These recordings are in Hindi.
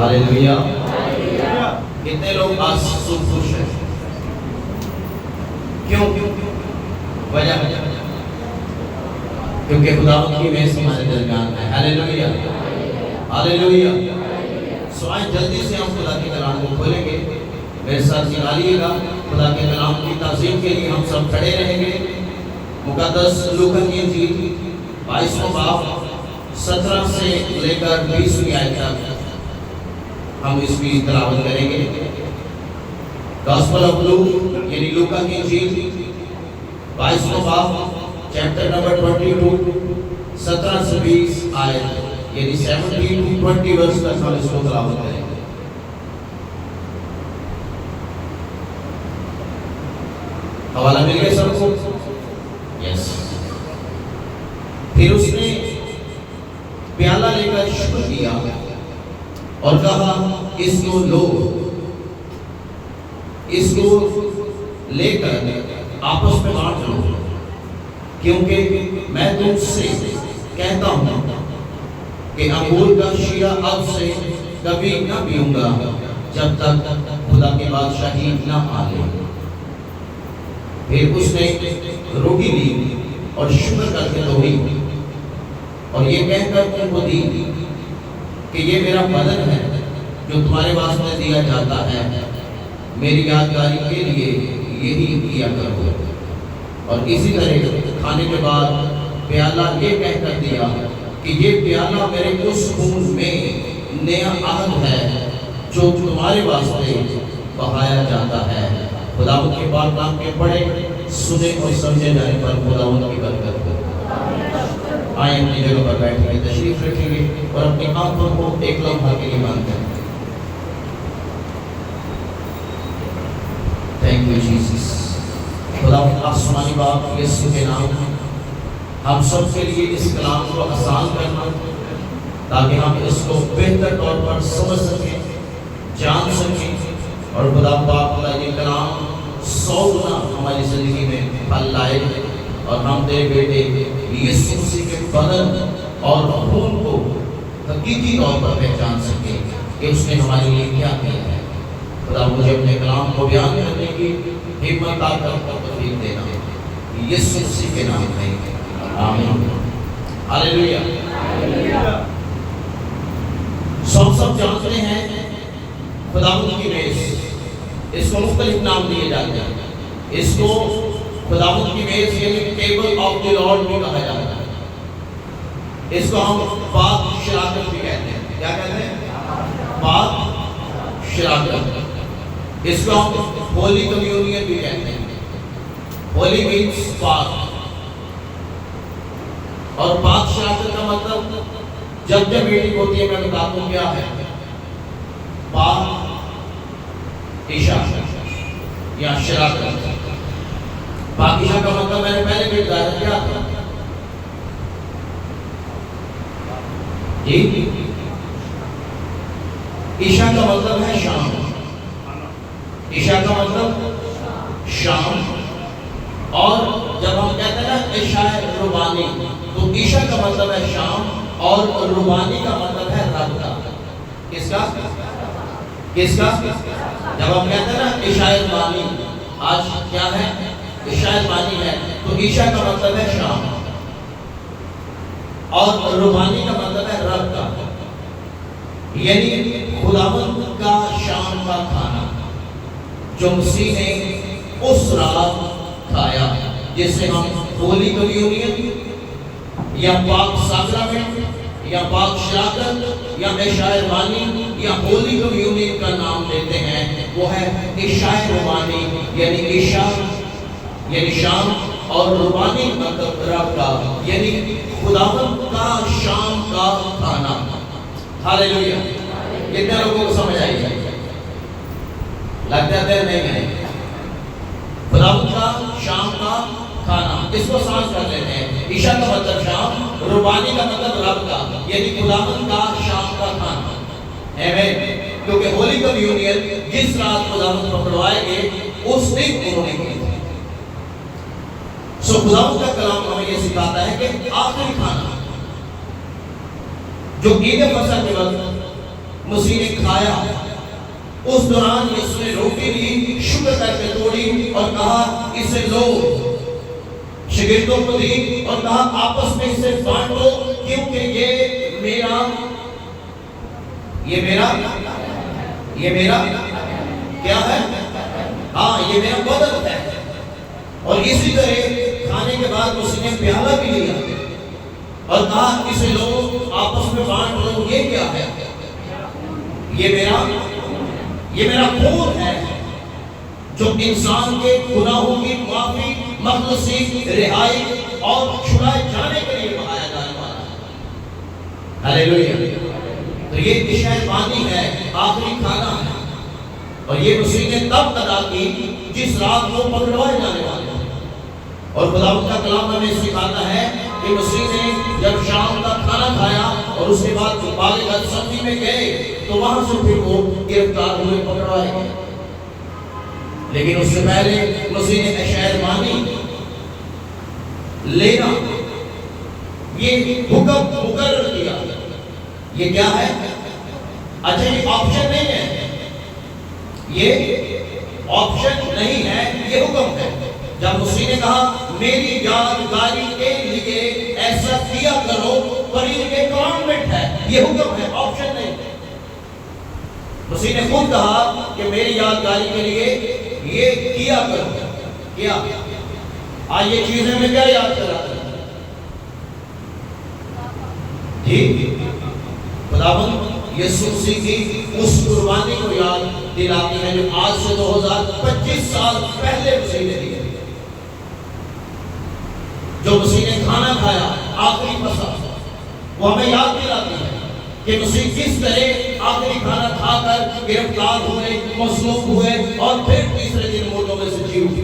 हालेलुया। कितने लोग आज खुश हैं? क्यों? वजह क्योंकि खुदावंद की मेहर हमारे दरमियान है। Hallelujah, hallelujah. सो आज जल्दी से हम खुदा के कलाम को खोलेंगे। मेरे साथ निकालिएगा। खुदा के कलाम की ताज़ीम के लिए हम सब खड़े रहेंगे। मुकद्दस लूका की इंजील 22वां बाब 17 से लेकर 20वीं आयत तक हम इसकी तिलावत करेंगे। गॉस्पेल ऑफ लूक यानी लूका की इंजील 22वां बाब चैप्टर नंबर 22 17 से 20 आयत यानी 17 to 20 वर्ष तक हम इसको तिलावत करेंगे। हवाला मिल गया सबको? यस। फिर उसने प्याला लेकर शुक्र किया और कहा, इसको लो, इसको लेकर आपस में बांट लो, क्योंकि मैं तुमसे कहता हूं कि अंगूर का शीरा अब से कभी न पीऊंगा जब तक खुदा की बादशाही न आ ले। फिर उसने रोटी ली और शुक्र करके तोड़ी और ये कहकर उनको दी कि ये मेरा बदन है जो तुम्हारे वास्ते दिया जाता है, मेरी यादगारी के लिए यही किया करो। और इसी तरह खाने के बाद प्याला ये कहकर दिया कि ये प्याला मेरे उस खून में नया आहद है जो तुम्हारे वास्ते बहाया जाता है। खुदावंद के पाक नाम के पढ़े, सुने और समझे जाने पर खुदावंद की बरकत हो। आए अपनी जगह पर बैठेंगे, तशरीफ रखेंगे और अपनी आंखों को एक लम्हा के लिए बंद करें। Thank you Jesus. खुदावंद आसमानी बाप यीशु के नाम हम सब के लिए इस कलाम को आसान करना, ताकि हम इसको बेहतर तौर पर समझ सकें, जान सकें और खुदा पाक का ये कलाम 100 गुना हमारी जिंदगी में फल लाए और हम तेरे बेटे यीशु मसीह के बदन और खून को हकीकी तौर पर पहचान सके कि उसने हमारे लिए क्या किया है। खुदा मुझे अपने कलाम को बयान करने की हिम्मत और तौफीक देना, यीशु मसीह के नाम में आमीन। हालेलुया। सब जानते हैं खुदावंद की मेज, इसको मुख्तलिफ नाम दिए जाते हैं। इसको खुदावंद की मेज यानी टेबल ऑफ द लॉर्ड भी कहा जाता है। इसको हम पाक शराकत भी कहते हैं। क्या कहते हैं? पाक शराकत। इसको हम होली कम्युनियन भी कहते हैं। होली मीन्स पाक और पाक शराकत का मतलब जब मीटिंग होती है मैं बताता हूँ क्या है। पाक ईशा या शराकत। पाकीशा का मतलब मैंने पहले भी बताया क्या था जी? ईशा का मतलब है शाम। ईशा का मतलब शाम। और जब हम कहते हैं ना ईशा रुबानी, तो ईशा का मतलब है शाम और रुबानी का मतलब है रब का। किसका? किसका? जब हम कहते हैं ना ईशा रुबानी, आज क्या है? ईशा रुबानी है, तो ईशा का मतलब है शाम और रुबानी का मतलब है रब का, यानी खुदावंद का शाम का खाना जो मसीह ने उस रात खाया, जिसे हम होली कम्युनियन या पाक साक्रामेंट या पाक शराकत या ईशा रुबानी या होली कम्युनियन का नाम देते हैं। वो है ईशा रुबानी यानी ईशा यानी शाम और रुबानी मतलब रब का यानी खुदावंद का शाम का खाना। हालेलुया। कितने लोगों को समझ आई? लगता है नहीं है। खुदावंद का शाम का खाना, इसको सांस कर लेते हैं। ईशा का मतलब शाम, रुबानी का मतलब रब का यानी खुदावंद का शाम का खाना। आमीन। क्योंकि होली कम्युनियन जिस रात खुदावंद पकड़वाएंगे उस दिन उन्होंने की। सो खुदावंद का कलाम हमें यह सिखाता है कि आखिरी खाना जो ईद फसह के वक्त मसीह ने खाया, उस दौरान यीशु ने रोटी ली, शुक्र करके तोड़ी और कहा इसे लो, शागिर्दों को दी और कहा आपस में इसे बांटो, क्योंकि ये मेरा क्या है? हाँ, ये मेरा बदन है। और इसी तरह खाने के बाद उसने प्याला भी लिया और कहा इसे लो, आपस में बांट लो, ये क्या है? ये मेरा खून है, जो इंसान के गुनाहों की माफी, मखलूसी, रिहाई और छुड़ाए जाने के लिए बहाया जाने वाला है। हालेलुया। तो ये इशारबानी है, आखिरी खाना है, और ये मसीह ने तब अदा की जिस रात वो पकड़वाए जाने वाले हैं। और खुदावंद का कलाम हमें सिखाता है कि मसीह ने जब शाम का खाना खाया और उसके बाद बागे गतसमनी में गए, तो वहां से फिर वो गिरफ्तार हुए, पकड़वाए गए। लेकिन उससे पहले मसीह ने इशारबानी लेना ये हुक्म मुकर्रर किया। ये क्या है? अच्छा, ये ऑप्शन नहीं है, ये ऑप्शन नहीं है, ये हुक्म है। जब मसीह ने कहा मेरी यादगारी के लिए ऐसा किया करो, पर ये कमांडमेंट है, ये हुक्म है, ऑप्शन नहीं। मसीह ने खुद कहा कि मेरी यादगारी के लिए ये किया करो। क्या? आज ये चीजें मैं क्या याद कर रहा था जी? खुदावंद यीशु मसीह की उस कुर्बानी को याद दिलाती है जो आज से 2025 साल पहले मसीह ने दी। जो मसीह ने खाना खाया, आखिरी फसह, वो हमें याद दिलाती है कि मसीह किस तरह आखिरी खाना खाकर गिरफ्तार हुए, मसलूब हुए और फिर तीसरे दिन मुर्दों में से जी उठे।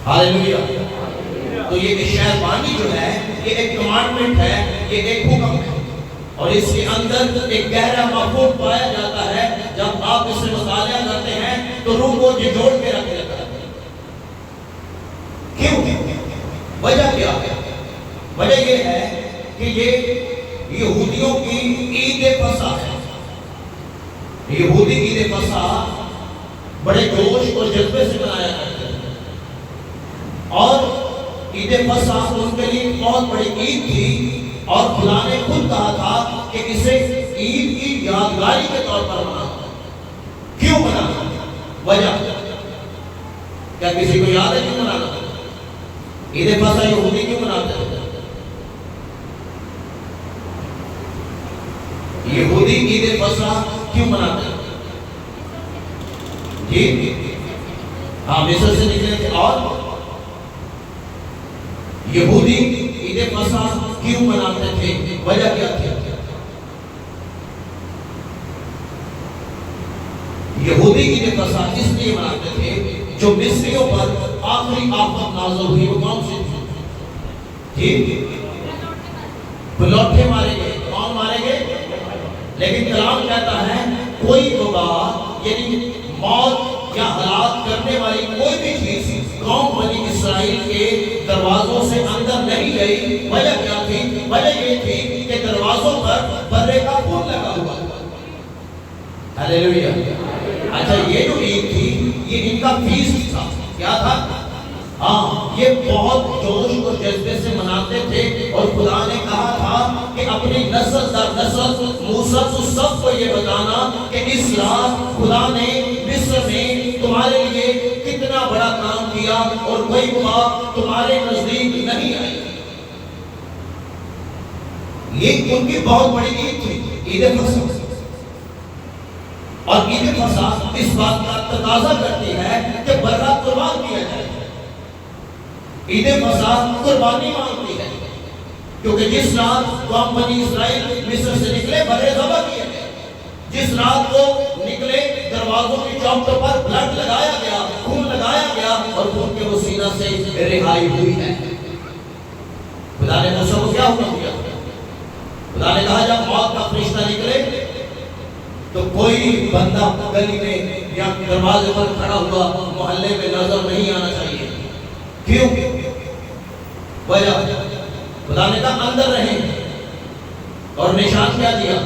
हालेलुया। तो ये इशारबानी जो है, ये एक कमांडमेंट है, ये एक हुक्म है, और इसके अंदर एक गहरा मफहूम पाया जाता है। जब आप इससे मुतालिया करते हैं तो रूह को जोड़ के रख देता है। क्यों? वजह क्या है? वजह ये है कि ये यहूदियों की ईद फसह है। यहूदी ईद फसह बड़े जोश और जज्बे से मनाया करते हैं, और ईद फसह उनके लिए बहुत बड़ी ईद थी। और खुदा ने खुद कहा था कि इसे ईद की यादगारी के तौर पर मनाओ। क्यों मनाना? वजह क्या किसी को याद है क्यों मनाना? ईद फसह यहूदी क्यों मनाते हैं? यहूदी ईद फसह क्यों मनाते हैं जी? हाँ, मिस्र से निकले थे। और यहूदी ईद फसह क्यों मनाते थे? वजह क्या थी? यहूदी ईद फसह इसलिए मनाते थे जो मिस्रियों पर आखिरी आफत नाज़िल हुई, वो कौन सी थी? लौटे मारे गए। कौन मारे गए? लेकिन कलाम कहता है कोई वबा यानी मौत या हलाक करने वाली कोई भी चीज कौम बनी इस्राएल के दरवाजों से अंदर नहीं गई। वजह क्या थी? वजह ये थी कि दरवाजों पर बर्रे का फूल लगा हुआ। हालेलुया। अच्छा, ये जो ईद थी ये इनका फीस्ट था। क्या था? हाँ, ये बहुत जोश और जज्बे से मनाते थे। और खुदा ने कहा था कि अपनी नस्ल दर नस्ल मूसा को सबको ये बताना कि इस रात खुदा ने मिस्र में तुम्हारे लिए कितना बड़ा काम किया और कोई बात तुम्हारे नजदीक नहीं आई। ये उनकी बहुत बड़ी ईद थी, ईद फसह। और ईद फसह इस बात का तकाजा करती है कि बर्रा कुर्बान किया जाए। ईद फसह कुर्बानी मांगती है, क्योंकि जिस रात कौम बनी इस्राएल मिस्र से निकले बर्रे ज़बह किए गए। जिस रात को निकले दरवाजों की चौखटों पर ब्लड लगाया गया, खून लगाया गया और खून के वसीला से रिहाई हुई है। खुदा ने मूसा को क्या हुक्म दिया? खुदा ने कहा जब मौत का फरिश्ता निकले तो कोई बंदा गली में या दरवाजे पर खड़ा हुआ मोहल्ले में नजर नहीं आना चाहिए। क्यों? वजह खुदा ने कहा अंदर रहें। और निशान क्या दिया?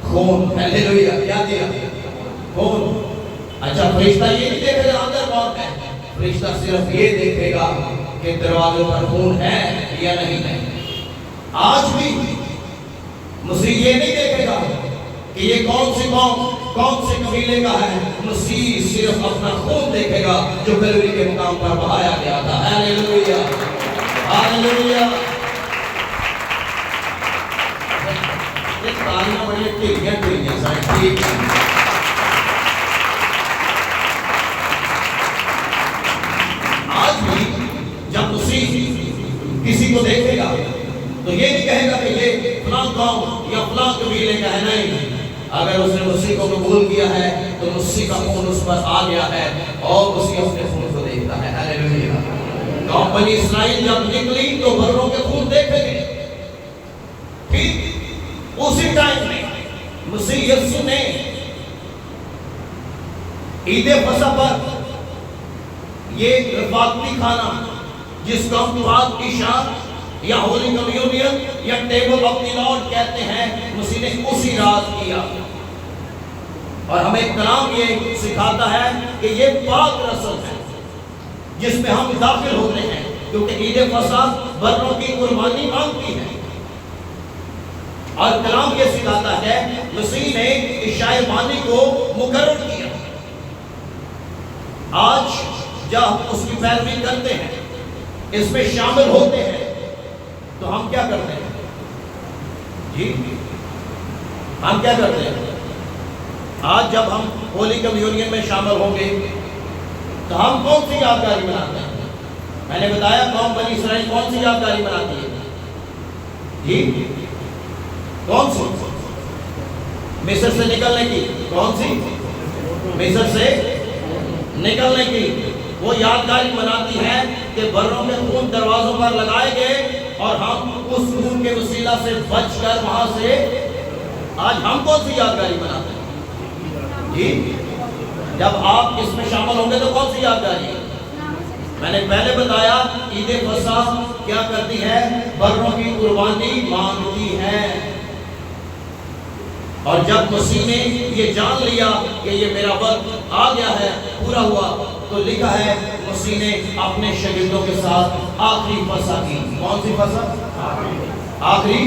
खून। हालेलुया। क्या दिया? खून। अच्छा, फरिश्ता ये नहीं देखेगा अंदर कौन है, फरिश्ता सिर्फ ये देखेगा कि दरवाजे पर खून है या नहीं है। आज भी मसीह ये नहीं देखेगा कि ये कौन सी कौम, कौन से कबीले का है। मसीह सिर्फ अपना खून देखेगा जो कलवरी के मुकाम पर बहाया गया था। Hallelujah, hallelujah. ये तालियां बड़ी टिलियां साइड ठीक है। आज भी जब मसीह किसी को देखेगा तो ये नहीं कहेगा कि ये फलां कौम या फलां कबीले का है, नहीं। अगर उसने मसीह को कबूल किया है तो मसीह का खून उस पर आ गया है और मसीह अपने खून को देखता है। हालेलुया। कौम बनी इस्राएल जब निकली तो बर्रों के खून देखेंगे। ठीक उसी टाइम में मसीह यीशु ने ईद फसह पर ये रफाकती खाना जिसको हम पाक की शाम या होली कम्युनियन या टेबल ऑफ द लॉर्ड कहते हैं, मसीह ने उसी रात किया। और हमें कलाम ये सिखाता है कि ये पाक रस्म है जिसमें हम दाखिल होते हैं, क्योंकि ईद फसह बर्रों की कुर्बानी मांगती है। और कलाम ये सिखाता है मसीह ने इशाए बानी को मुकर्रर किया। आज जब उसकी पैरवी करते हैं, इसमें शामिल होते हैं, तो हम क्या करते हैं जी? हम क्या करते हैं? आज जब हम होली कम्युनियन में शामिल होंगे तो हम कौन सी यादगारी मनाते हैं? मैंने बताया कौम बनी इस्राएल कौन सी यादगारी मनाती है जी? कौन सी? मिस्र से निकलने की। कौन सी? मिस्र से निकलने की वो यादगारी मनाती है कि बर्रों के खून दरवाजों पर लगाए गए और हम उस खून के वसीला से बचकर वहां से, आज हम कौन सी यादगारी मनाते हैं जी? जब आप इसमें शामिल होंगे तो कौन सी यादगारी है? मैंने पहले बताया ईद फसह क्या करती है? बर्रों की कुर्बानी मांगती है। और जब मसीह ने ये जान लिया कि ये मेरा वक्त आ गया है, पूरा हुआ, तो लिखा है मसीह ने अपने शागिर्दों के साथ आखिरी फसह की। कौन सी फसह? आखिरी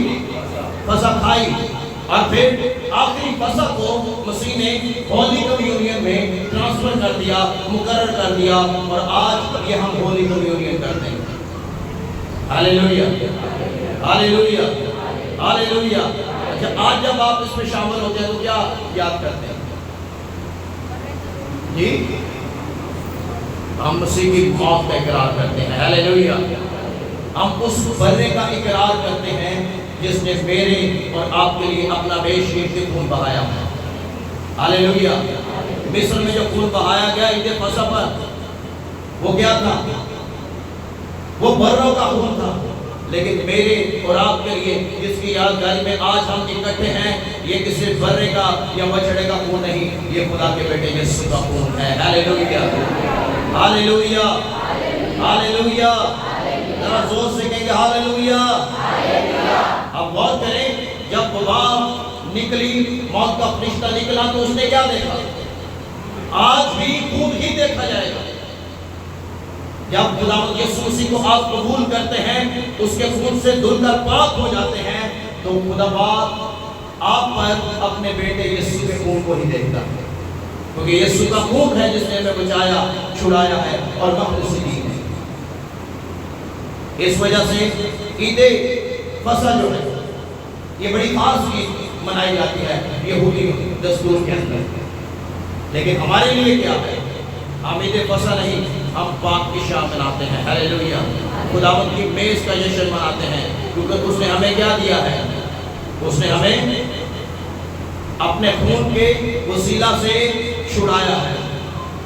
फसह खाई। और फिर आखिरी फसह को मसीह ने होली कम्युनियन में ट्रांसफर कर दिया, मुकर्रर कर दिया, और आज ये हम होली कम्युनियन करते हैं। Hallelujah, hallelujah, hallelujah. आज जब आप इसमें शामिल होते हैं तो क्या याद करते हैं जी? हम मसीह की मौत का इकरार करते हैं। हालेलुया। हम उस बर्रे का इकरार करते हैं जिसने मेरे और आपके लिए अपना बेशकीमती खून बहाया है। हालेलुया। मिस्र में जो खून बहाया गया ईद फसह पर, वो क्या था? वो बर्रों का खून था। लेकिन मेरे और आपके लिए जिसकी यादगारी में आज हम इकट्ठे हैं, ये किसी बर्रे का या बछड़े का खून नहीं, ये खुदा के बेटे यीशु का खून है। Hallelujah, hallelujah, hallelujah. जरा जोर से कहेंगे हालेलुया। अब गौर करें, जब वबा निकली, मौत का फरिश्ता निकला, तो उसने क्या देखा? आज भी खून ही देखा जाएगा। जब खुदावंद यीशु मसीह को आप कबूल करते हैं, उसके खून से धुलकर पाक हो जाते हैं, तो खुदावंद आप पर अपने बेटे यीशु के खून को ही देखता है, क्योंकि यीशु का खून है जिसने हमें बचाया, छुड़ाया है और मखलूसी दी है। इस वजह से ईद फसह जो है ये बड़ी खास ईद मनाई जाती है यहूदी दस्तूर के अंदर। लेकिन हमारे लिए क्या है? हम ईद फसह नहीं, हम पाक की शाम मनाते हैं। हालेलुया। खुदावंद की मेज का जश्न मनाते हैं, क्योंकि उसने हमें क्या दिया है? उसने हमें अपने खून के वसीला से छुड़ाया है।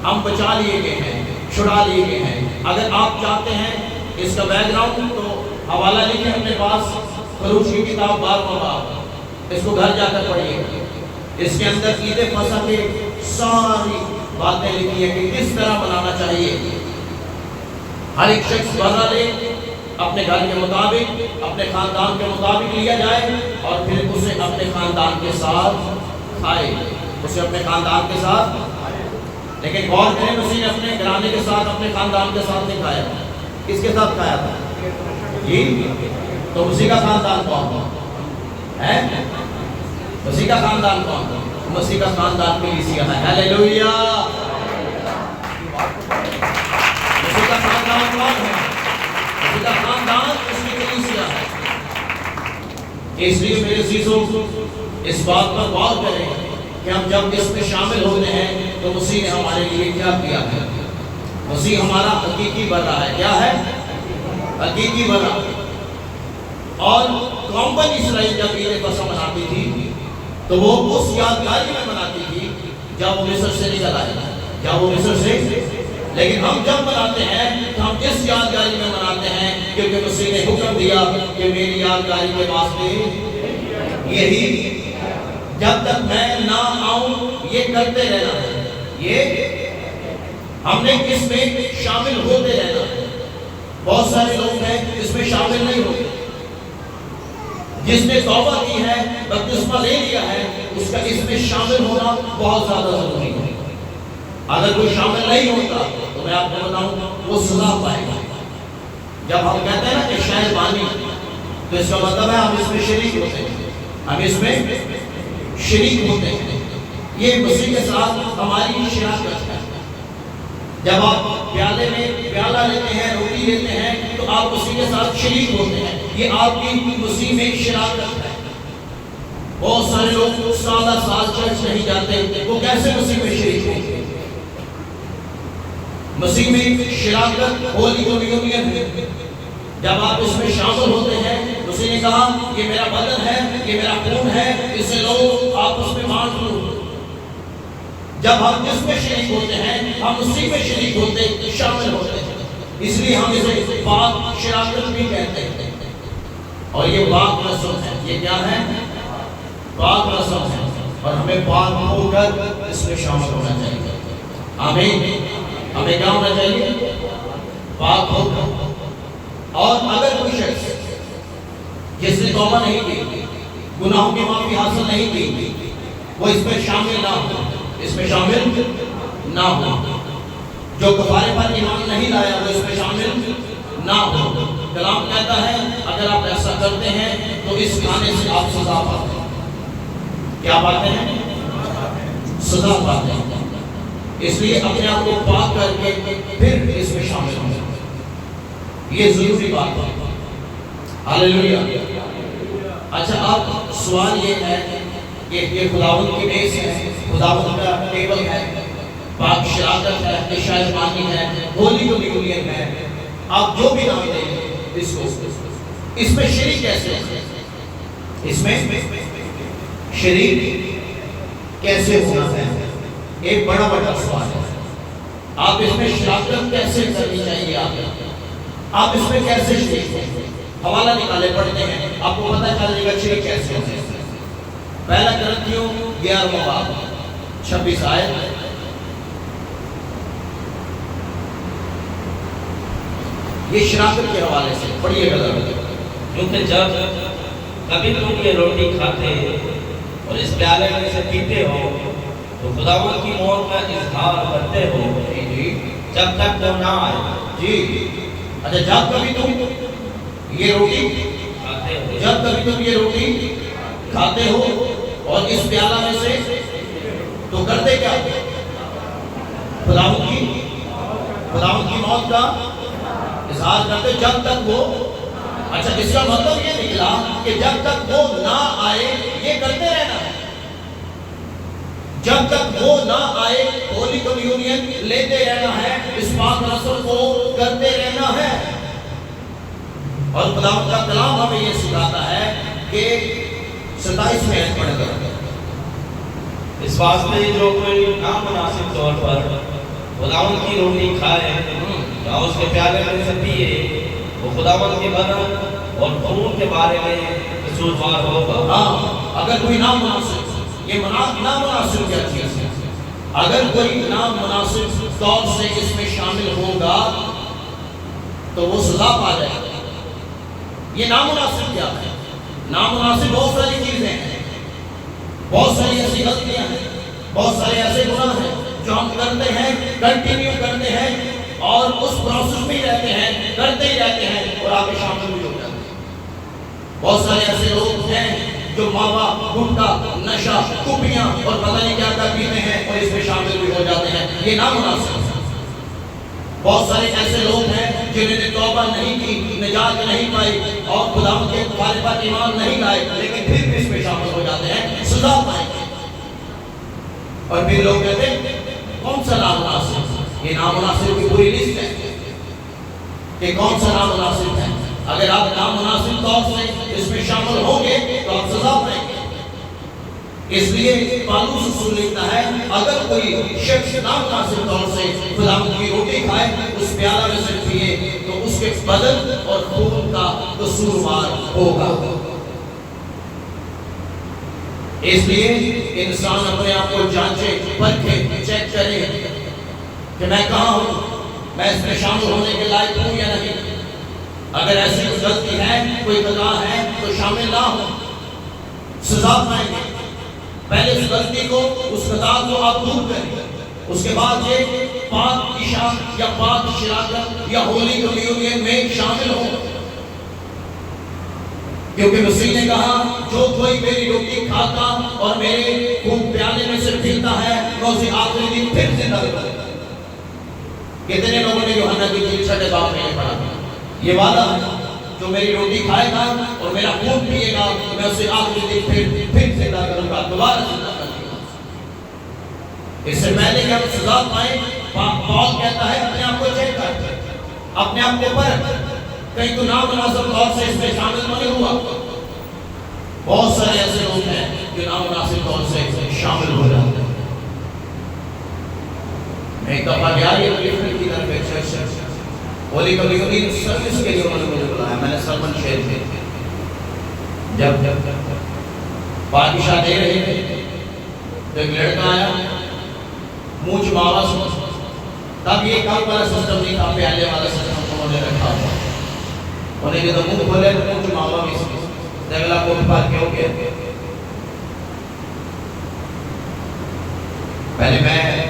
हम बचा लिए गए हैं, छुड़ा लिए गए हैं। अगर आप चाहते हैं इसका बैकग्राउंड, तो हवाला लिखे अपने पास, खरूज की किताब 12वां बाब, इसको घर जाकर पढ़िए। इसके अंदर ईद फसह के सारी बातें लिखी है कि किस तरह मनाना चाहिए। हर एक शख्स बर्रा ले, अपने घर के मुताबिक, अपने खानदान के मुताबिक लिया जाए, और फिर उसे अपने खानदान के साथ खाए, उसे अपने खानदान के साथ। लेकिन गौर करें, मसीह ने अपने घराने के साथ, अपने खानदान के साथ नहीं खाया। किसके साथ खाया था? जी, तो मसीह का खानदान कौन है? मसीह का खानदान कौन? मसीह का खानदान कलीसिया है। हालेलुया। मसीह का खानदान कौन है? मसीह का खानदान उसकी कलीसिया है। इसलिए मेरे अजीजों, इस बात पर गौर करें कि हम जब इसमें शामिल होते हैं तो मसीह ने हमारे लिए क्या किया है। मसीह हमारा हकीकी बना है। क्या है? हकीकी बना। और कौम इसराइल जब ईद फसह मनाती थी तो वो उस यादगारी में मनाती थी जब वो मिस्र से निकल आए, जब वो मिस्र से। लेकिन हम जब मनाते हैं तो हम इस यादगारी में मनाते हैं क्योंकि मसीह ने हुक्म दिया कि मेरी यादगारी के वास्ते यही, जब तक मैं ना आऊं ये करते रहना है। ये हमने इसमें शामिल होते रहना है। बहुत सारे लोग हैं इसमें शामिल नहीं होते। जिसने तौबा की है, बपतिस्मा ले लिया है, उसका इसमें शामिल होना बहुत ज्यादा जरूरी है। अगर कोई शामिल नहीं होता तो मैं आपको बताऊं वो सजा पाएगा। जब हम कहते हैं ना कि शायद बानी, तो इसका मतलब है हम इसमें शरीक होते हैं, हम इसमें शरीक होते हैं। ये मसीह के साथ हमारी शराकत है। जब आप प्याले में प्याला लेते हैं, रोटी लेते हैं, तो आप मसीह के साथ शरीक होते हैं। ये आपकी मसीह में शराकत है। बहुत सारे लोग साल चर्च नहीं जाते, वो कैसे मसीह में शरीक होंगे? मसीह में शराकत होली कम्युनियन है। जब आप इसमें शामिल होते हैं, मसीह ने कहा ये मेरा बदन है, ये मेरा खून है, इसे लो आपस में बांट लो। जब हम इसमें शरीक होते हैं, हम उसी में शरीक होते, शामिल होते हैं। इसलिए हम इसे पाक शराकत भी कहते हैं। और ये पाक रस्म है। ये क्या है? पाक रस्म है। और हमें पाक होकर इसमें शामिल होना चाहिए। आमीन। हमें क्या होना चाहिए? पाक होकर। और अगर कोई शख्स जिसने तौबा नहीं की, गुनाहों की माफी हासिल नहीं की, वो इसमें शामिल ना हो, इसमें शामिल ना हो। जो कफारे पर ईमान नहीं लाया वो इसमें शामिल ना हो। कलाम कहता है अगर आप ऐसा करते हैं तो इस खाने से आप सजा पाते हैं। क्या पाते हैं? सजा पाते हैं। इसलिए अपने आप को पाक करके फिर इसमें शामिल होना, ये जरूरी बात है। हालेलुया। अच्छा, अब सवाल ये है कि ये खुदावंद की मेज है, खुदावंद का टेबल है, पाक शराकत है, इशार मानी है, होली कम्युनियन है, आप जो भी नाम दें इसको, इसमें शरीक कैसे है? इसमें शरीक कैसे होना है? एक बड़ा बड़ा सवाल है। आप इसमें शराकत कैसे करनी चाहिए? आप इसमें कैसे शरीक? हवाला निकाले पढ़ते हैं, आपको पता चलेगा शरीक कैसे होते हैं। पहला कुरिन्थियों 11वां बाब 26 आयत। ये शराकत के हवाले से पढ़िएगा जरा। क्योंकि जब कभी तुम ये रोटी खाते और इस प्याले में से पीते हो तो खुदावंद की मौत का इजहार करते हो जब तक वो ना आए। जी, अच्छा, जब कभी तुम ये रोटी खाते हो, जब कभी तुम ये रोटी खाते हो और इस प्याला में से, तो करते क्या? खुदावंद की मौत का इजहार करते जब तक वो। अच्छा, इसका मतलब ये निकला कि जब तक वो ना आए ये करते रहना है। जब तक वो ना आए होली कम्युनियन लेते रहना है, इस पाक रस्म को करते रहना है। और खुदावंद का कलाम हमें ये सिखाता है कि 27 में पढ़कर इस वास्ते जो कोई नामुनासिब तौर पर खुदावंद की रोटी खाए या उसके प्याले में से पिए, वो खुदावंद के बदन और खून के बारे में कसूरवार होगा। हाँ, अगर कोई नामुनासिब, ये नामुनासिब क्या चीज है? अगर कोई नामुनासिब तौर से इसमें शामिल होगा तो वो सजा पा जाएगा। ये नामुनासिब क्या है? नामुनासिब बहुत सारी चीजें हैं। ऐसे गुनाह हैं जो हम करते हैं, कंटिन्यू करते हैं और उस प्रोसेस में ही रहते हैं, करते ही रहते हैं और आगे शामिल भी हो जाते हैं। बहुत सारे ऐसे लोग हैं जो मावा, गुटखा, नशा, कुपियां और पता नहीं क्या क्या पीते हैं और इसमें शामिल भी हो जाते हैं। ये नामुनासिब है। बहुत सारे ऐसे लोग हैं जिन्होंने तौबा नहीं की, निजात नहीं पाई और खुदा के तुम्हारे पर ईमान नहीं लाए, लेकिन फिर भी इसमें शामिल हो जाते हैं, सजा पाएंगे। और फिर लोग कहते हैं कौन सा नामुनासिब? ये नामुनासिब की पूरी लिस्ट है कि कौन सा नामुनासिब है। अगर आप नामुनासिब तौर से इसमें शामिल होंगे तो आप सजा पाएंगे। इसलिए पालूस रसूल लिखता है, अगर कोई शख्स नामुनासिब तौर से खुदा की रोटी खाए, उस प्याला में से पिए, तो उसके बदन और खून का कसूरवार होगा। इसलिए इंसान अपने आप को जांचे, परखे, चेक करे कि मैं कहाँ हूँ, मैं इसमें शामिल होने के लायक हूँ या नहीं। अगर ऐसी कोई गलती है, कोई खता है, तो शामिल ना हो, सजा पाएंगे। पहले उस गलती को, उस खता को आप दूर करें, उसके बाद ये पाक इशा या पाक शिराकत या होली कम्युनियन में शामिल हो। क्योंकि मसीह ने कहा, जो कोई मेरी रोटी खाता और मेरे खून प्याले में से पीता है, मैं उसे आखिरी दिन फिर जिंदा करूंगा। कितने लोगों ने यूहन्ना की इंजील 6 बाब में पढ़ा? ये वादा है, जो मेरी रोटी खाएगा और मेरा खून पिएगा, मैं उसे आखिरी दिन फिर जिंदा करूंगा, दोबारा जिंदा करूंगा। इससे पहले कि हम सजा पाए, पौल कहता है अपने आप को चेक कर, अपने आप को परख, कहीं तो नामुनासिब तौर से इसमें शामिल नहीं हुआ। बहुत सारे ऐसे लोग हैं जो नामुनासिब तौर से शामिल हो जाते हैं। मैं एक दफा गया की तरफ एक चर्च होली कम्युनियन सर्विस के लिए उन्होंने मुझे बुलाया। मैंने सरमन शेयर किए, जब बादशाह दे रहे थे तो एक लड़का आया, मुंह छुपावा से, तब ये कम वाला सिस्टम नहीं था, प्याले वाला सिस्टम उन्होंने रखा हुआ। उन्हें जब मुंह खोले तो मुंह छुपावा भी से अगला को बात क्यों किया। पहले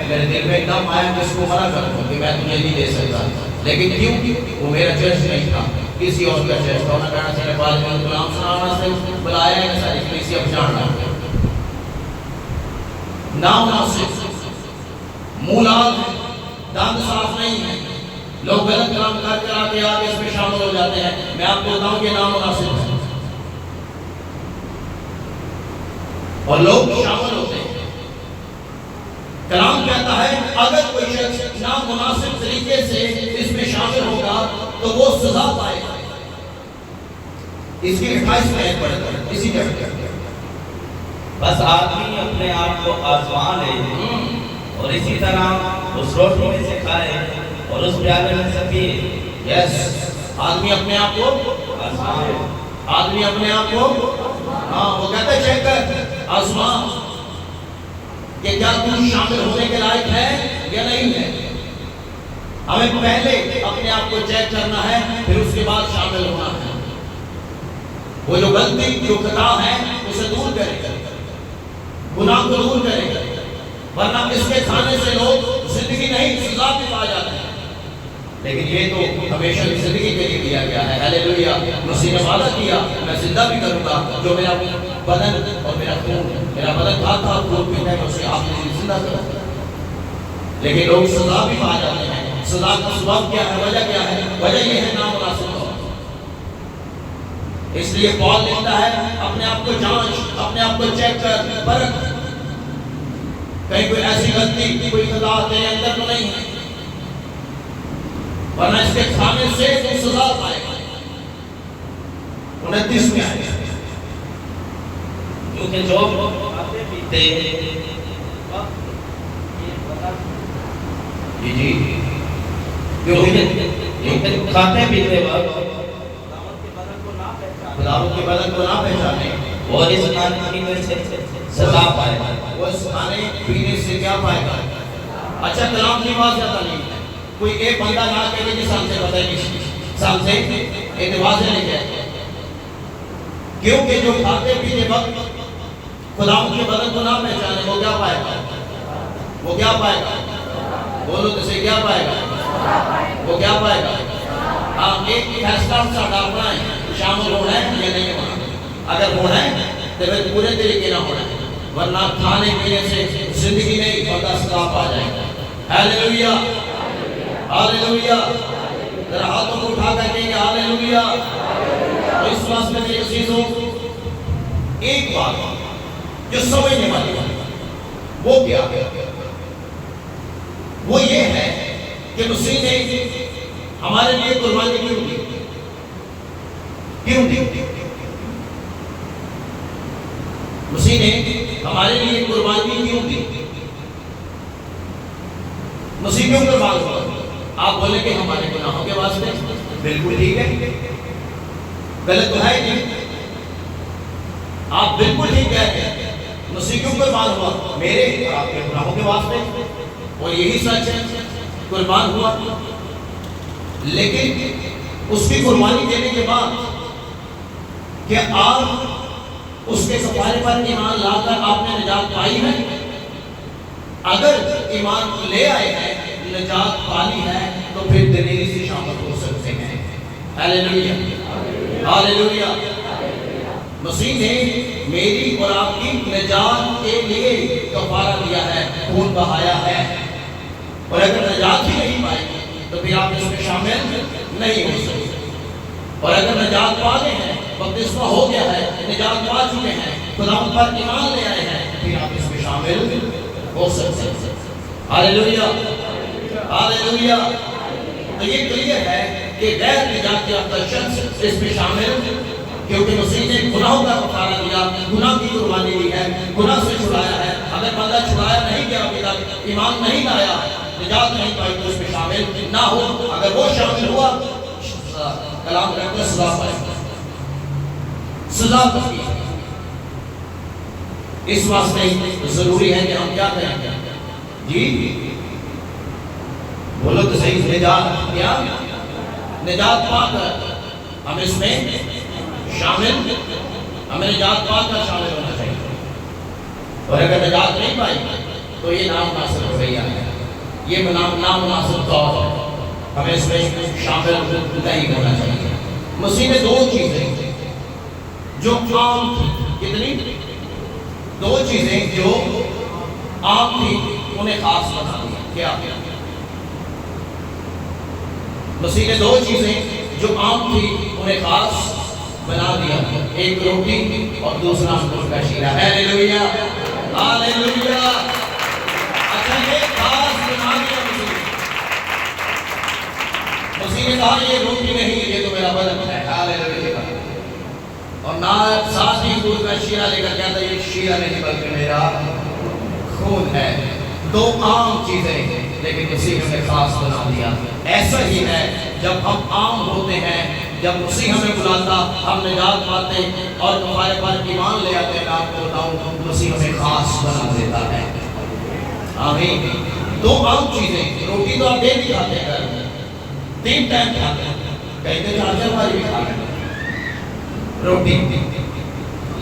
मेरे दिल में एकदम आया कि इसको मना कर दूं कि मैं तुझे नहीं दे सकता, लेकिन क्यों? वो मेरा चर्च नहीं था, किसी और का चर्च था। उन्होंने कहना चाहिए बाद में गुलाम सुनाना से बुलाया है, सारी कलीसिया अब जान नामुनासिब, मूलाल है, दांत साफ नहीं है, लोग गलत काम कर आके आगे इसमें शामिल हो जाते हैं। मैं आपको बताऊं कि नामुनासिब है और लोग शामिल होते हैं। कलाम कहता है, अगर कोई शख्स नामुनासिब तरीके से इसमें शामिल होगा तो वो सजा पाएगा। इसकी 28 में पढ़ता इसी जगह, बस आदमी अपने आप को आजमा ले और इसी तरह उस रोटी में से खाए और उस प्याले में से पिए। यस, आदमी अपने आप को आजमाए, आदमी अपने आप को, हाँ, वो कहता है चेक कर, आजमा कि क्या तू शामिल होने के लायक है या नहीं है। हमें पहले अपने आप को चेक करना है, फिर उसके बाद शामिल होना है। वो जो गलती, जो खता है, उसे दूर करें, गुनाह को दूर करें, वरना इसके खाने से लोग जिंदगी नहीं, सजा भी पा जाते हैं। लेकिन ये तो हमेशा की जिंदगी के लिए दिया गया है। हालेलुया। मसीह ने वादा किया, मैं जिंदा भी करूंगा, जो मेरा बदन और मेरा खून, मेरा बदन खाता और खून पीता है, उसे आपने जिंदा करूंगा। लेकिन लोग सजा भी पा जाते हैं। सजा का सबब क्या है, वजह क्या है? वजह ये है नामुनासिब। इसलिए पौल लिखता है, अपने आप को जांच, अपने आप को चेक कर, परख, कहीं कोई ऐसी गलती, कोई खता तेरे अंदर तो नहीं है, वरना इसके खाने से तू सजा पाएगा। 29 में आएगा, क्योंकि जो खाते पीते जी क्योंकि खाते पीते वक्त खुदावंद के बदन को ना पहचाने और इस खाने पीने से सजा पाएगा। वो इस खाने पीने से क्या पाएगा? अच्छा, कलाम की बात ज्यादा नहीं है। कोई एक बंदा ना कहे कि सामने पता है किसी सामने एतवाज है नहीं, क्योंकि जो खाते पीते वक्त खुदावंद के बदन को ना पहचाने वो क्या पाएगा? वो क्या पाएगा? बोलो तो सही, क्या पाएगा? वो क्या पाएगा? हाँ, एक फैसला सा डालना है, शामिल होना है या नहीं होना। अगर होना है तो फिर पूरे तरीके ना होना है, वरना खाने पीने से जिंदगी नहीं बंदा सलाब आ जाएगा। Hallelujah, hallelujah. जरा हाथों को उठा कर कहेंगे हालेलुया। तो इस बात में मेरी अजीजों, एक बात जो समझने वाली है वो क्या है? वो ये है कि मसीह ने हमारे लिए कुर्बानी क्यों दी? क्यों दी? मसीह ने हमारे लिए कुर्बानी क्यों दी? मसीह क्यों कुर्बान हुआ? आप बोलेंगे हमारे गुनाहों के वास्ते। बिल्कुल ठीक है, गलत तो है नहीं। आप बिल्कुल ठीक कहते हैं। मसीह क्यों कुर्बान हुआ? मेरे और आपके गुनाहों के वास्ते, और यही सच है, कुर्बान हुआ। लेकिन उसकी कुर्बानी देने के बाद क्या आप उसके कफारे पर ईमान लाकर आपने निजात पाई है? अगर ईमान ले आए हैं, निजात पाली है, तो फिर दिलेरी से शामिल हो सकते हैं। Hallelujah, hallelujah. मसीह ने मेरी और आपकी निजात के लिए कफारा दिया है, खून बहाया है। और अगर निजात ही नहीं पाएगी तो फिर आप इसमें शामिल नहीं हो सकते। और अगर निजात पा गए हैं, बपतिस्मा हो गया है, निजात पा चुके हैं, खुदा पर ईमान ले आए हैं, फिर आप इसमें शामिल हो सकते हैं। Hallelujah, hallelujah. तो ये क्लियर है कि गैर निजात याफ्ता शख्स इसमें शामिल, क्योंकि मसीह ने गुनाहों का कफारा दिया, गुनाह की कुर्बानी दी है, गुनाह से छुड़ाया है। अगर बंदा छुड़ाया नहीं गया, अभी तक ईमान नहीं लाया, निजात नहीं पाई, तो उसमें शामिल ना हो। अगर वो शामिल हुआ, कलाम कहते हैं सजा पाएगा, सजा पाएगी। इस वास्ते जरूरी है कि हम क्या करें? जी बोलो तो सही, निजात क्या? निजात पाकर हम इसमें शामिल, हमें निजात पाकर शामिल होना चाहिए। और अगर निजात नहीं पाई तो ये नामुनासिब रवैया है, ये नामुनासिब तौर है, हमें इसमें शामिल नहीं होना चाहिए। मसीह ने दो चीजें जो आम थी, कितनी? दो चीजें जो आम थी उन्हें खास बना दिया। क्या? मसीह ने दो चीजें जो आम थी उन्हें खास बना दिया, एक रोटी और दूसरा अंगूर का शीरा। Hallelujah, hallelujah. अच्छा, ये खास बना दिया मसीह ने कहा ये रोटी नहीं, ये तो मेरा बदन है। हालेलुया। और ना साथ ही अंगूर का शीरा लेकर कहता ये शीरा नहीं बल्कि मेरा खून है। दो आम चीजें, लेकिन मसीह ने खास बना दिया। ऐसा ही है, जब हम आम होते हैं, जब मसीह हमें बुलाता, हम निजात पाते और कफारे पर ईमान ले आते हैं, आपको बताऊं मसीह हमें खास बना देता है। आमीन। दो आम चीजें, रोटी तो आप डेली खाते हैं, घर में 3 टाइम खाते हैं, कहीं तो 4-4 बार भी खाते हैं रोटी।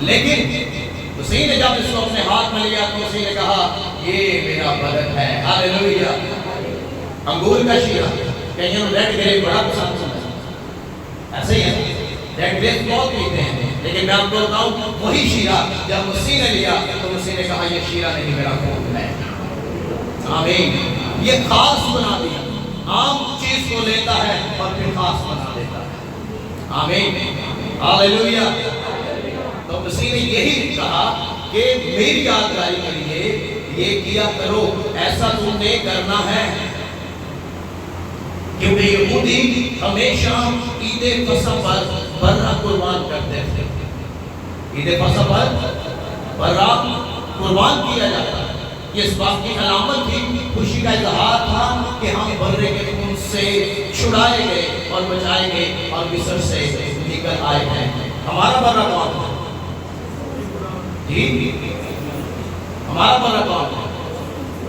लेकिन मसीह ने जब इसको अपने हाथ में लिया तो मसीह ने कहा ये मेरा बदन है। हालेलुया। अंगूर का शीरा, कहीं रेड ग्रेप बड़ा पसंद है, ऐसे ही है, रेड ग्रेप बहुत पीते हैं, लेकिन मैं आपको बताऊं वही शीरा जब मसीह ने लिया तो मसीह ने कहा ये शीरा नहीं मेरा खून है। आमीन। ये खास बना दिया, आम चीज को लेता है और फिर खास बना देता है। आमीन, हालेलुया। तो मसीह ने यही कहा कि मेरी यादगारी के लिए ये किया करो, ऐसा तुमने करना है। क्योंकि यहूदी हमेशा ईद फसह पर बर्रा कुर्बान करते थे। ईद फसह पर बर्रा कुर्बान किया जाता है। ये इस बात की अलामत थी, खुशी का इजहार था कि हम बर्रे के खून से छुड़ाए गए और बचाए गए और मिस्र से निकल आए हैं। हमारा बर्रा कौन है? जी, हमारा बर्रा कौन है?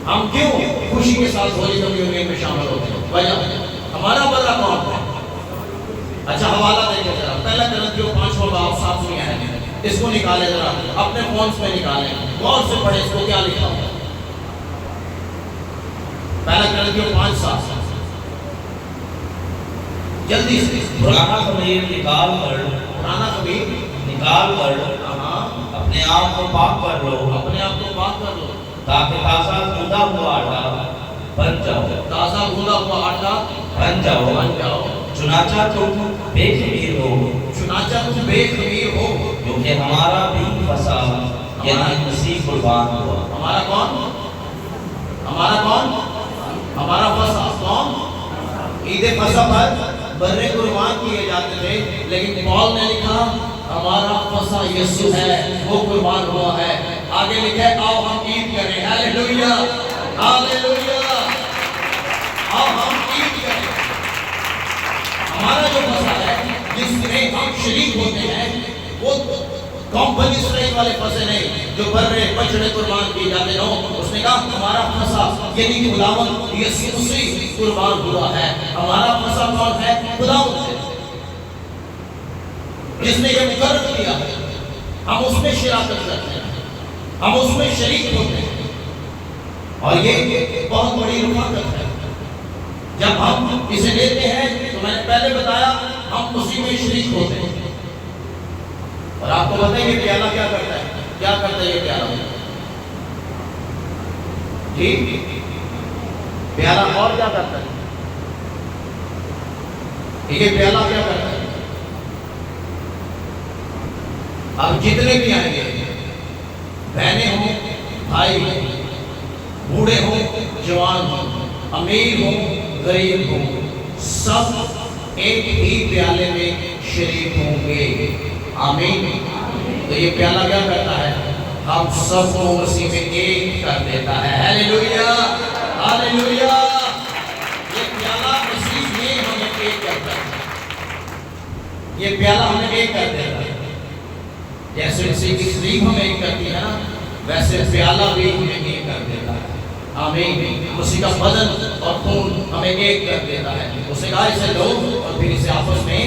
हम क्यों खुशी के साथ होली कम्युनियन में शामिल होते हैं? वजह हमारा बर्रा कौन है? अच्छा, हवाला देखिए जरा, पहला करंथियों 5वां बाब 7 में है, इसको निकाले जरा, अपने फोन पे निकालें, गौर से पढ़े इसको क्या लिखा हुआ। पहला करंथियों 5:7 जल्दी से पुराना खमीर निकाल कर अपने आप को पाक कर लो, अपने आप को पाक कर लो, ताकि ताज़ा गूंदा हुआ आटा बन जाओ, ताज़ा गूंदा हुआ आटा बन जाओ। चुनाचा तुम बेखमीर हो, क्योंकि हमारा भी फसा यानी मसीह कुर्बान हुआ। हमारा कौन? हमारा फसा कौन? ईद फसा पर बर्रे कुर्बान किए जाते थे, लेकिन पौल ने लिखा हमारा फसा यीशु है, वो कुर्बान हुआ है। आगे लिखा है आओ हम ईद करें। हालेलुया, हालेलुया, आओ हम ईद करें। हमारा जो फसा है जिसमें हम शरीक होते हैं, वो कंपनी इस्राएल वाले फसे नहीं जो बर्रे बछड़े कुर्बान किए जाते हो। उसने कहा हमारा फसा यानी खुदावंद यीशु मसीह कुर्बान हुआ है। हमारा फसा कौन है? खुदावंद है, जिसने ये मुकर्रर किया है। हम उसमें शिराकत करते हैं, हम उसमें शरीक होते हैं, और ये बहुत बड़ी रुकावट है। जब हम इसे लेते हैं तो मैंने पहले बताया हम उसी में शरीक होते हैं। और आपको पता है ये प्याला क्या करता है? क्या करता है ये प्याला? जी, प्याला और क्या करता है? ये प्याला क्या करता है? अब जितने भी आएंगे, बहनें हो, भाई हो, बूढ़े हो, जवान हो, अमीर हो, गरीब हो, सब एक ही प्याले में शरीक होंगे। आमीन। तो ये प्याला क्या करता है? हम सबको मसीह में एक कर देता है। Hallelujah, hallelujah. ये प्याला मसीह में हमें एक करता है। ये प्याला हमें एक कर देता है। जैसे मसीह की शरीक हमें एक करती है ना, वैसे प्याला भी हमें एक कर देता है। आमीन। मसीह का बदन और खून हमें एक कर देता है। उसे कहा इसे लो और फिर इसे आपस में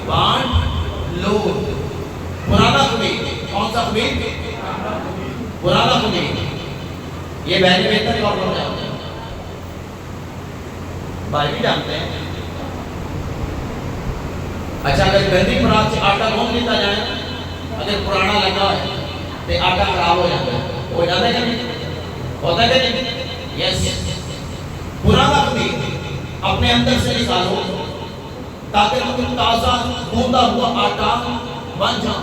बांट लो। पुराना खमीर, कौन सा खमीर? पुराना खमीर। ये बहने बेहतर कौन कौन जानते हैं? भाई भी जानते हैं। अच्छा, अगर गंदी खुराक से आटा घूम लेता जाए, अगर पुराना लगा है तो आटा खराब हो जाता है। हो जाता है क्या नहीं? होता है क्या नहीं? यस। पुराना खमीर अपने अंदर से निकालो ताकि तुम ताजा गूंदा हुआ आटा बन जाओ।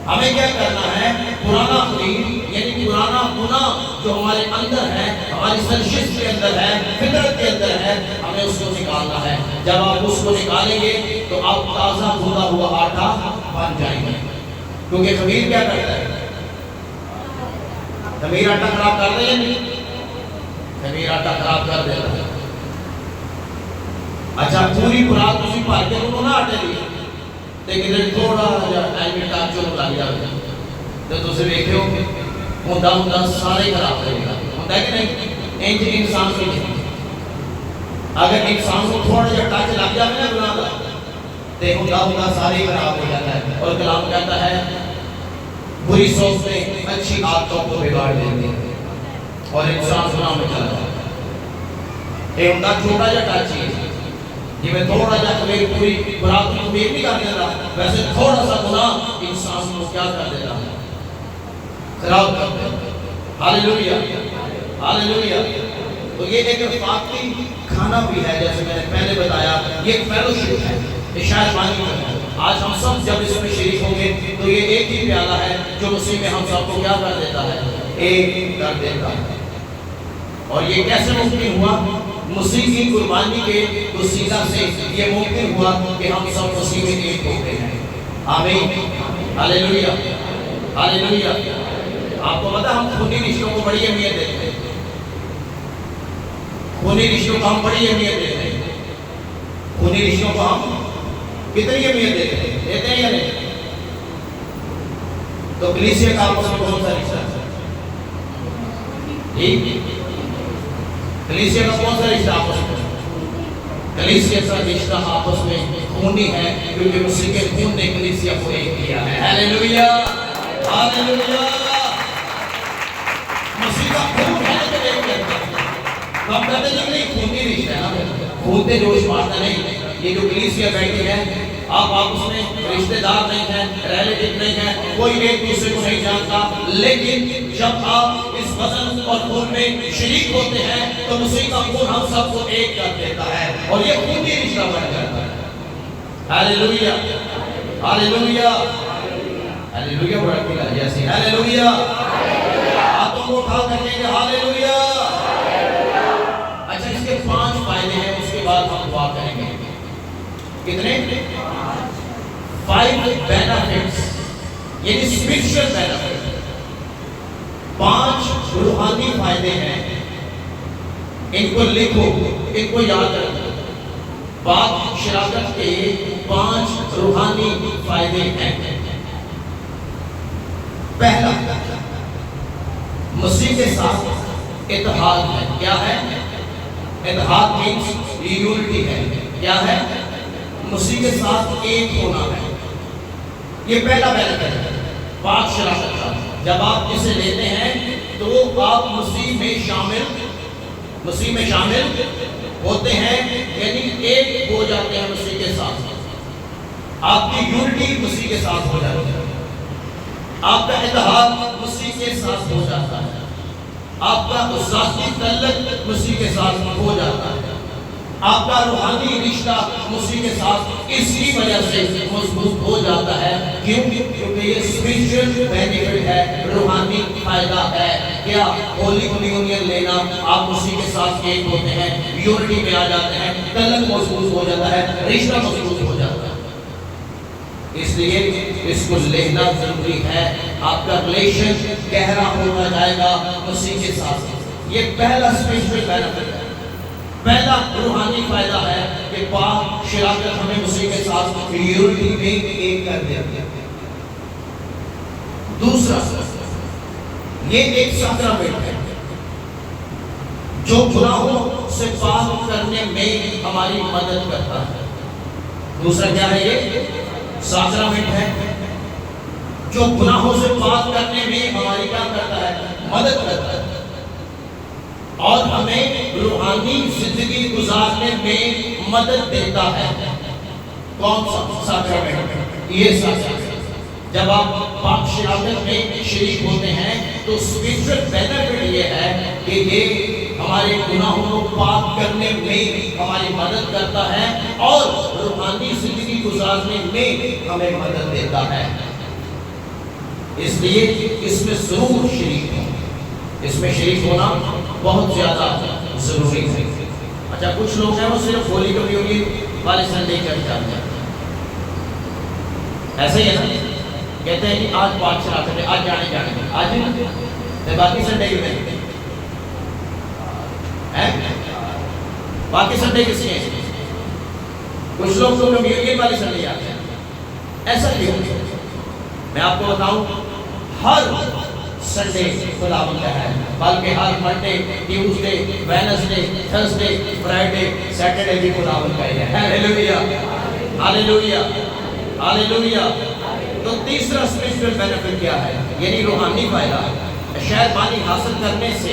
हमें क्या करना है? पुराना खमीर यानी पुराना गुनाह जो हमारे अंदर है, हमारी सरशिश के अंदर है, फितरत के अंदर है, हमें उसको निकालना है। जब आप उसको निकालेंगे तो आप ताजा गूंदा हुआ आटा बन जाएंगे। क्योंकि खमीर क्या करता है? खमीर आटा खराब कर दे या नहीं? खमीर आटा खराब कर देता है। अच्छा, पूरी खुराक उसी भर के तो ना आटे दी, लेकिन थोड़ा जिहा एलिमेंट आप जो लग जाए तो तुम देखियो होंदा होंदा सारे खराब करेगा। होंदा कि नहीं? इंज इंसान की नहीं। अगर इंसान को थोड़ा जिहा टच लग जाए ना गुनाह का, तो होंदा होंदा सारे खराब हो जाता है। और कलाम कहता है बुरी सोचें अच्छी आदतों को बिगाड़ देती है और इंसान गुनाह में चला जाता है। ये होंदा छोटा जिहा टच ही जिਵੇਂ थोड़ा सा खमीर पूरी खुराक को खमीर नहीं कर देता, वैसे थोड़ा सा गुनाह इंसान को क्या कर देता है? खराब कर देता है। Hallelujah, hallelujah. तो ये एक रफ़ाक़ती खाना भी है, जैसे मैंने पहले बताया, ये एक फेलोशिप है, ये शायद मानी है। आज हम सब जब इसमें शरीक होंगे तो ये एक ही प्याला है जो मसीह में हम सबको क्या कर देता है? एक कर देता है। और ये कैसे मुमकिन हुआ? मसीह की कुर्बानी के वसीला से ये मुमकिन हुआ कि हम सब मसीह में एक हो गए हैं। आमीन, हालेलुया, हालेलुया। आपको पता हम खूनी रिश्तों को बड़ी अहमियत देते हैं। खूनी रिश्तों को हम बड़ी अहमियत देते हैं। खूनी रिश्तों को हम कितनी अहमियत देते हैं? देते हैं या नहीं? तो कलीसिया का आपस में कौन सा रिश्ता है? कलीसिया का कौन सा रिश्ता आपस में? कलीसिया का रिश्ता आपस में खूनी है, क्योंकि मसीह के खून ने कलीसिया को एक किया है। Hallelujah, hallelujah. मसीह का खून है तो एक करता है। खूनते जोश मारता नहीं। ये जो कलीसिया बैठी है, आप उसमें रिश्तेदार नहीं हैं, रिलेटिव नहीं हैं, कोई एक दूसरे को नहीं जानता, लेकिन जब आप इस वजन और खून में शरीक होते हैं तो मसीह का खून हम सबको एक कर देता है और ये खून ही रिश्ता बन जाता है। हालेलुया, हालेलुया, हालेलुया, बड़ा किला जैसे हालेलुया, हाथों को उठा करके हालेलुया। अच्छा, इसके 5 फायदे हैं, उसके बाद हम दुआ करेंगे। कितने? 5 बेनिफिट्स, यानी स्पिरिचुअल बेनिफिट, 5 रूहानी फायदे हैं। इनको लिखो, इनको याद रखो। पाक शराकत के 5 रूहानी फायदे हैं। पहला, मसीह के साथ इत्तेहाद है। क्या है? इत्तेहाद मीन्स यूनिटी है। क्या है? मसीह के साथ एक होना है। ये पहला बेनिफिट है पाक शराकत का। जब आप इसे लेते हैं तो आप मसीह में शामिल होते हैं, यानी एक हो जाते हैं मसीह के साथ। आपकी यूनिटी मसीह के साथ हो जाती है, आपका इत्तेहाद मसीह के साथ हो जाता है, आपका ज़ाती तल्लुक मसीह के साथ हो जाता है, आपका रूहानी रिश्ता मसीह के साथ इसी वजह से मजबूत हो जाता है। क्यों? क्योंकि ये स्पिरिचुअल बेनिफिट है, रूहानी फायदा है। क्या? होली कम्युनियन लेना, आप मसीह के साथ एक होते हैं, यूनिटी में आ जाते हैं, तल्लुक मजबूत हो जाता है, रिश्ता मजबूत हो जाता है। इसलिए इसको लेना जरूरी है। आपका रिलेशन गहरा होता जाएगा मसीह के साथ। ये पहला स्पिरिचुअल बेनिफिट है, पहला रूहानी फायदा है कि पाक शराकत हमें मसीह के साथ यूनिटी में एक कर देती है। दूसरा, ये एक साक्रामेंट है जो गुनाहों से पाक करने में हमारी मदद करता है। दूसरा क्या है? ये साक्रामेंट है जो गुनाहों से पाक करने में हमारी क्या करता है? मदद करता है और हमें रूहानी जिंदगी गुजारने में मदद देता है। कौन सा साक्रामेंट? ये साक्रामेंट। जब आप पाक शराकत में शरीक होते हैं तो स्पिरिचुअल बेनिफिट ये है कि ये हमारे गुनाहों को पाक करने में हमारी मदद करता है और रूहानी जिंदगी गुजारने में हमें मदद देता है। इसलिए इसमें जरूर शरीक हो, इसमें शरीक होना बहुत ज्यादा जरूरी है। अच्छा, कुछ लोग हैं वो सिर्फ होली कम्युनियन वाले संडे चर्च जाते हैं, ऐसे ही है ना, कहते हैं कि आज पाक शराकत है, आज जाने आज बाकी संडे में है, बाकी संडे किसी हैं। कुछ लोग तो कम्युनियन वाले संडे जाते हैं। ऐसा क्यों? मैं आपको बताऊं, हर संडे खुदावंद का है, बल्कि हर Monday, Tuesday, Wednesday, Thursday, Friday, Saturday भी खुदावंद का है। Hallelujah, hallelujah, hallelujah. तो तीसरा स्पिरिचुअल बेनिफिट क्या है? यानी रूहानी फायदा, शैतानी हासिल करने से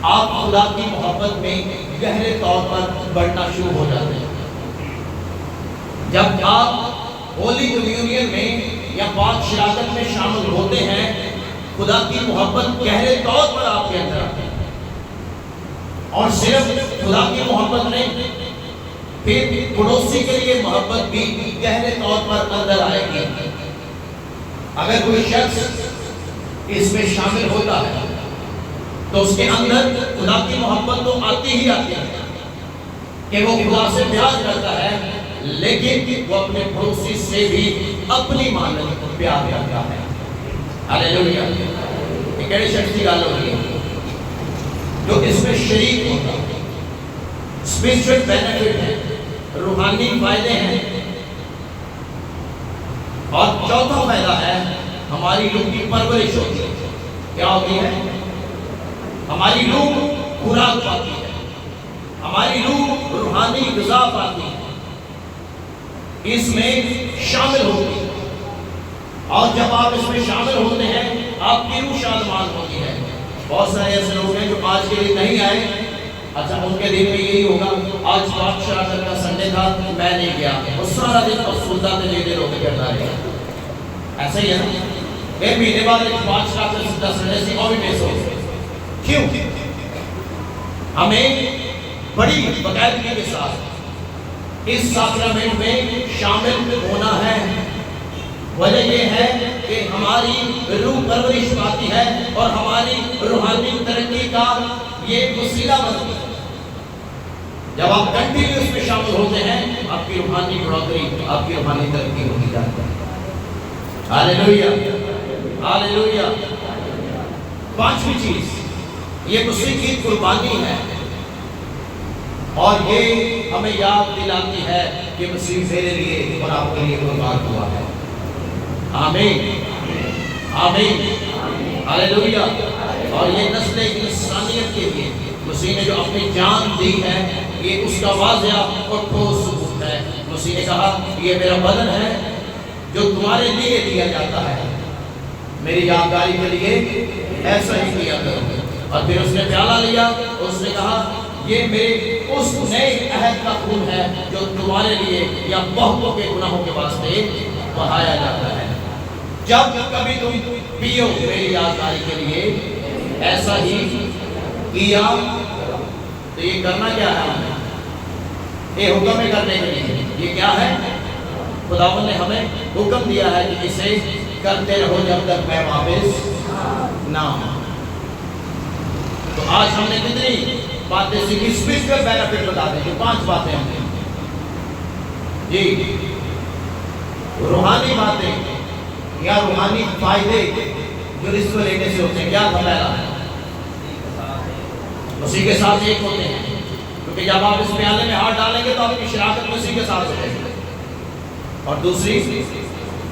आप खुदा की मोहब्बत में गहरे तौर पर बढ़ना शुरू हो जाते हैं। जब आप होली कम्युनियन में या पाक शराकत में शामिल होते हैं, खुदा की मोहब्बत गहरे तौर पर आपके अंदर आती है। और सिर्फ खुदा की मोहब्बत नहीं, फिर पड़ोसी के लिए मोहब्बत भी गहरे तौर पर अंदर आएगी। अगर कोई शख्स इसमें शामिल होता है तो उसके अंदर खुदा की मोहब्बत तो आती ही आती है कि वो खुदा से प्यार करता है, लेकिन वो अपने पड़ोसी से भी अपनी मानने को प्यार करता है। हालेलुया। ये केड़े शख्स की गल हो रही है जो इसमें शरीक होता है। स्पिरिचुअल बेनिफिट है, रूहानी फायदे हैं। और चौथा फायदा है, हमारी रूह की परवरिश होती है। क्या होती है? हमारी रूह खुराक पाती है, हमारी रूह रूहानी ग़िज़ा पाती है, इसमें शामिल होती है। और जब आप इसमें शामिल होते हैं, आपकी रूह शादमान होती है। बहुत सारे ऐसे लोग हैं जो आज के लिए नहीं आए, अच्छा उनके दिन में यही होगा, आज बादशाह का संडे था मैं नहीं गया, वो सारा दिन अफसुदा में लेते रोके करता रहेगा। ऐसा ही है ना, एक महीने बाद एक बादशाह का संडे से और भी मिस हो गए। क्यों? हमें बड़ी बाकायदगी के साथ इस साक्रामेंट में शामिल होना है। वजह यह है कि हमारी रूह परवरिश पाती है और हमारी रूहानी तरक्की का ये वसीला बनती है। जब आप कंटिन्यूस में शामिल होते हैं, आपकी रूहानी बढ़ोतरी, आपकी रूहानी तरक्की होती जाती है। Hallelujah, hallelujah. पांचवी चीज, ये मसीह की कुर्बानी है और ये हमें याद दिलाती है कि मसीह मेरे लिए और आपके लिए कुर्बान हुआ है। आमीन, आमीन, हालेलुया। और ये नस्ल इंसानियत के लिए मसीह ने जो अपनी जान दी है, ये उसका वाज़िया और ठोस सबूत है। मसीह ने कहा ये मेरा बदन है जो तुम्हारे लिए दिया जाता है, मेरी यादगारी के लिए ऐसा ही किया करो। और फिर उसने प्याला लिया, उसने कहा ये मेरे उस नए अहद का खून है जो तुम्हारे लिए या बहुतों के गुनाहों के वास्ते बहाया जाता है। जब कभी तुम पियो मेरी यादगारी के लिए ऐसा ही किया। तो ये करना क्या है हमें? ये हुक्म है करने के लिए। ये क्या है? खुदावंद ने हमें हुक्म दिया है कि इसे करते रहो जब तक मैं वापस ना आऊं। तो आज हमने कितनी बातें सीखी? स्पिरिचुअल बेनिफिट बता दें, 5 बातें हमने जी, रूहानी बातें या रूहानी फायदे जो इसको लेने से होते हैं। क्या था? पहला, उसी के साथ एक होते हैं, क्योंकि जब आप इस प्याले में हाथ डालेंगे तो आपकी शराकत उसी के साथ होगी। और दूसरी,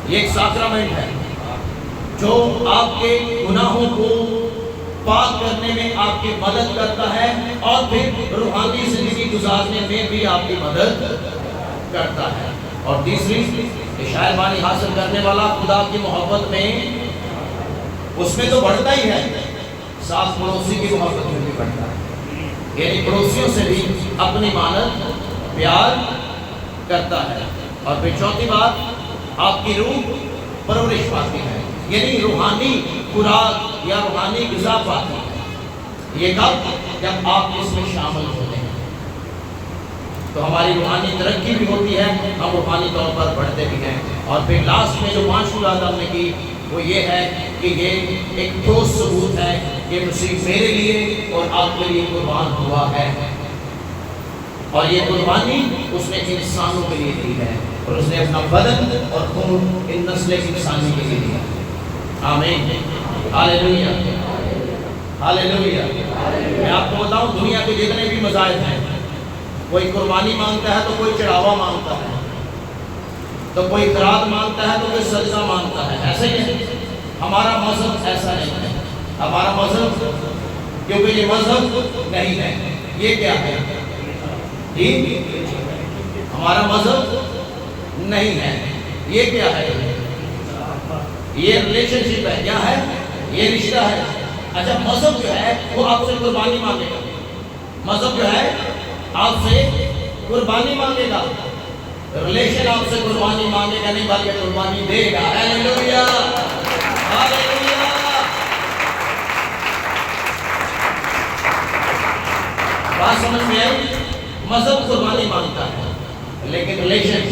ये एक साक्रामेंट है जो आपके गुनाहों को पाक करने में आपकी मदद करता है और फिर रूहानी जिंदगी गुजारने में भी आपकी मदद करता है। और तीसरी, शायरबानी हासिल करने वाला खुदा की मोहब्बत में उसमें तो बढ़ता ही है, साथ पड़ोसी की मोहब्बत में भी बढ़ता है, यानी पड़ोसियों से भी अपनी मानद प्यार करता है। और फिर चौथी बात, आपकी रूह परवरिश पाती है, यानी रूहानी खुराक या रूहानी ग़िज़ा पाती है। ये कब? जब आप इसमें शामिल होते हैं तो हमारी रूहानी तरक्की भी होती है, हम रूहानी तौर पर बढ़ते भी हैं। और फिर लास्ट में जो 5वीं बात हमने की वो ये है कि ये एक ठोस सबूत है कि मसीह मेरे लिए और आपके लिए कुर्बान हुआ है। और ये कुर्बानी उसने इंसानों के लिए दी है और उसने अपना बदन और खून इन नस्ल इंसानी के लिए दिया। आमीन, हालेलुया, हालेलुया। मैं आपको बताऊं, दुनिया के जितने भी मज़ाहिब हैं, कोई कुर्बानी मांगता है तो कोई चढ़ावा मांगता है, तो कोई खराज मांगता है तो कोई सजदा मांगता है। ऐसे ही है। हमारा मजहब ऐसा नहीं है। हमारा मजहब, क्योंकि ये मजहब नहीं है, ये क्या है जी? हमारा मजहब नहीं है, ये क्या है? ये रिलेशनशिप है। क्या है? ये रिश्ता है। अच्छा, मजहब जो है वो आपसे कुर्बानी मांगेगा। मजहब जो है आपसे कुर्बानी मांगेगा, रिलेशन आपसे कुर्बानी मांगेगा नहीं, बल्कि कुर्बानी देगा। Hallelujah, hallelujah. बात समझ में आई? मजहब कुर्बानी मांगता है, लेकिन रिलेशन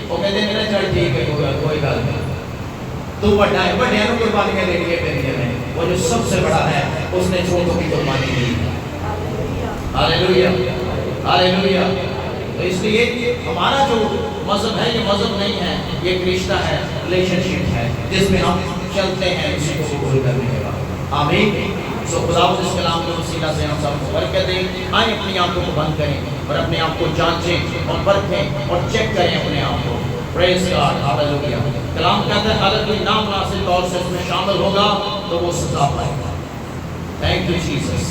वो कहते हैं चल ठीक है, कोई गल नहीं, तू बड़ा है, बड़े को कुर्बानी में देनी है। वो जो सबसे बड़ा है उसने छोटों की कुर्बानी दी। Hallelujah, hallelujah. तो इसलिए हमारा जो मजहब है ये मजहब नहीं है, ये एक रिश्ता है, रिलेशनशिप है, जिसमें हम चलते हैं उसी को कबूल करने के बाद। आमीन। सो खुदावंद इस कलाम के वसीला से हम सबको बरकत दें। आए अपनी आंखों को बंद करें और अपने आप को जांचें और परखें और चेक करें अपने आप को। Praise God, hallelujah. कलाम कहता है अगर कोई नामुनासिब तौर से इसमें शामिल होगा तो वो सजा पाएगा। Thank you Jesus.